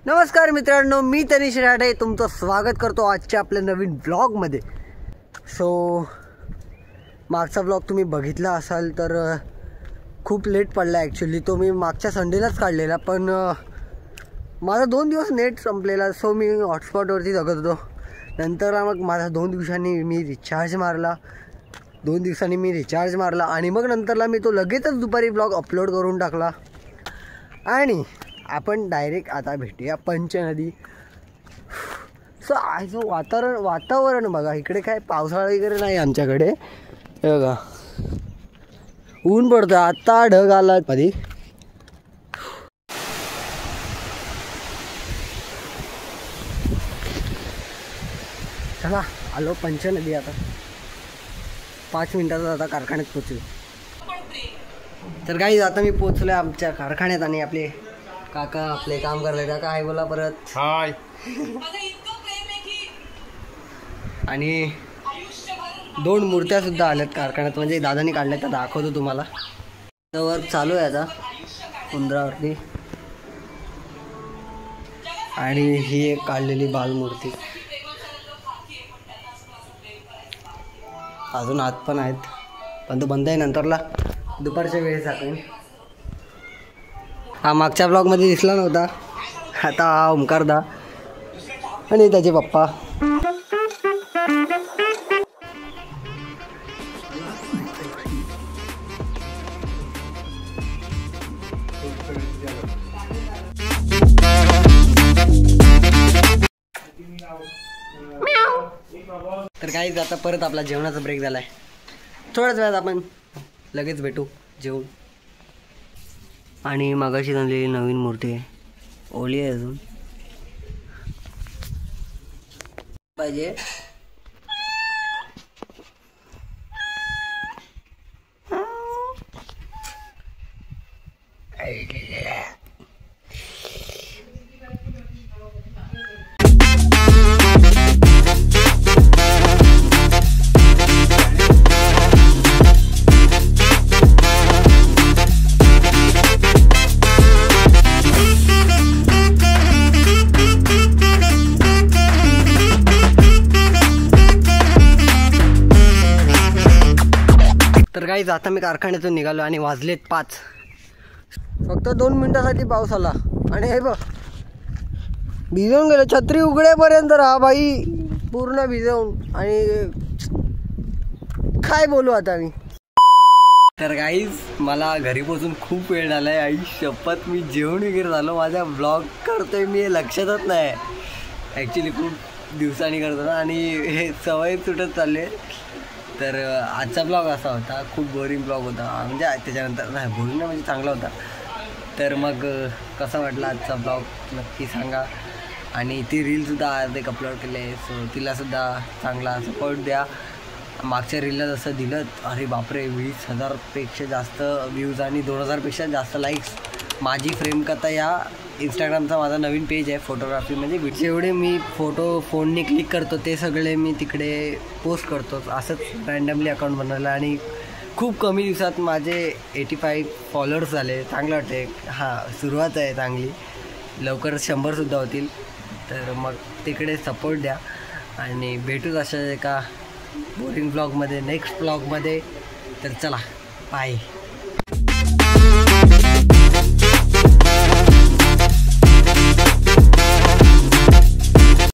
नमस्कार मित्रांनो, मी तनिष राठे तुमचं स्वागत करतो आजच्या आपल्या नवीन ब्लॉगमध्ये। मागचा ब्लॉग तुम्ही बघितला असाल तर खूप लेट पडला ॲक्च्युली। तो मी मागच्या संडेलाच काढलेला, पण माझा 2 दिवस नेट संपलेला, सो मी हॉटस्पॉटवरती जगत होतो। नंतर मग माझा 2 दिवसांनी मी रिचार्ज मारला आणि मग नंतरला मी तो लगेचच दुपारी ब्लॉग अपलोड करून टाकला। आणि आपण डायरेक्ट आता भेटूया पंचनदी। आज वातावरण बघा, इकडे काय पावसाळा वगैरे नाही आमच्याकडे। हे बघा ऊन पडतं, आता ढग आला मध्ये। चला आलो पंचनदी। आता 5 मिनिटात आता कारखान्यात पोचलो। तर गाईज आता मी पोचलोय आमच्या कारखान्यात आणि आपले काका आपले काम करले। काका हाय बोला परत। हाय। आणि 2 मूर्त्या सुद्धा आल्यात कारखान्यात, म्हणजे दादानी काढल्या, त्या दाखवतो तुम्हाला। वर्क चालू आहे आता उंदरावरती। आणि ही एक काढलेली बालमूर्ती, अजून हात पण आहेत, पण तो बंद आहे, नंतरला दुपारच्या वेळेस जातो। हा मागच्या ब्लॉगमध्ये दिसला नव्हता, आता हा ओमकारदा आणि त्याचे पप्पा। तर काहीच आता परत आपला जेवणाचा ब्रेक झालाय। थोड्याच वेळात आपण लगेच भेटू जेवून। आणि मागाशी आणलेली नवीन मूर्ती आहे, ओली आहे अजून पाहिजे। तर गाईज आता मी कारखान्यातून निघालो आणि वाजलेत 5। फक्त 2 मिनिटासाठी पाऊस आला आणि हे बघ भिजवून गेलं, छत्री उघडेपर्यंत हा बाई पूर्ण भिजवून। आणि काय बोलू आता मी। तर गाईज मला घरी पोचून खूप वेळ झाला आहे, आई शपथ मी जेवण वगैरे झालो, माझा ब्लॉग करतोय मी हे लक्षातच नाही ॲक्च्युली, खूप दिवसांनी करतो ना, आणि हे सवय सुटत चालले। तर आजचा ब्लॉग असा होता, खूप बोरिंग ब्लॉग होता, म्हणजे त्याच्यानंतर नाही बोरिंग नाही, म्हणजे चांगला होता। तर मग कसा वाटला आजचा ब्लॉग नक्की सांगा। आणि ती रीलसुद्धा आज एक अपलोड केले, सो तिलासुद्धा चांगला सपोर्ट द्या। मागच्या रीलला जसं दिलं, अरे बापरे 20,000पेक्षा जास्त व्ह्यूज आणि 2,000पेक्षा जास्त लाईक्स। माझी फ्रेम कथा या इंस्टाग्रामचा माझा नवीन पेज आहे, फोटोग्राफी म्हणजे जेवढे मी फोटो फोनने क्लिक करतो ते सगळे मी तिकडे पोस्ट करतो। असंच रँडमली अकाउंट बनवलं आणि खूप कमी दिवसात माझे 85 फॉलोअर्स झाले, चांगलं वाटते। हां सुरुवात आहे चांगली, लवकरच 100सुद्धा होतील। तर मग तिकडे सपोर्ट द्या आणि भेटूच अशा एका बोरिंग ब्लॉगमध्ये, नेक्स्ट ब्लॉगमध्ये। तर चला बाय।